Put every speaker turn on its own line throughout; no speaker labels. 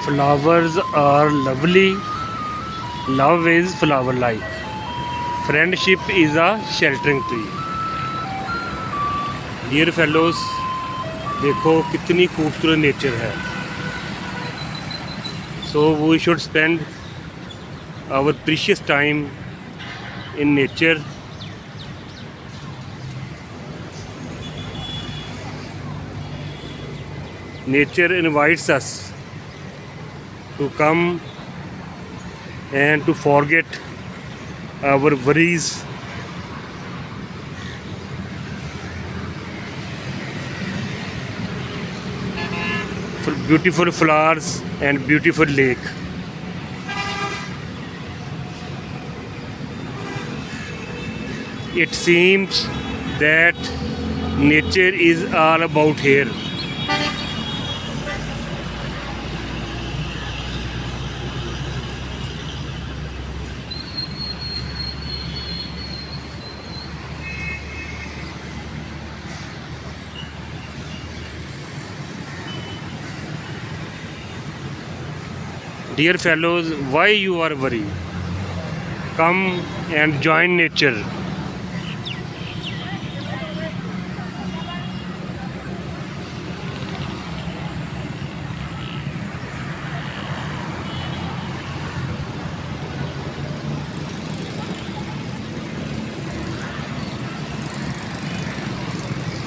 Flowers are lovely. Love is flower like. Friendship is a sheltering tree. Dear fellows, देखो कितनी खूबसूरत nature है. So we should spend our precious time in nature. Nature invites us to come and to forget our worries, for beautiful flowers and beautiful lake. It seems that nature is all about here. Dear fellows, why you are worried? Come and join nature.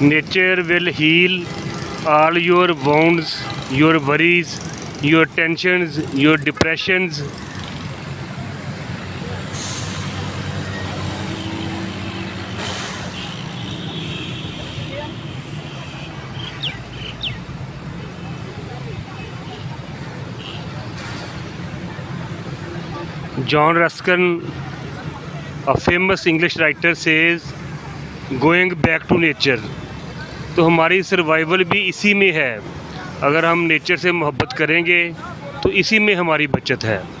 Nature will heal all your wounds, your worries, your tensions, your depressions. John Ruskin, a famous English writer, says, going back to nature. तो हमारी survival भी इसी में है. अगर हम nature से मोहब्बत करेंगे तो इसी में हमारी बचत है.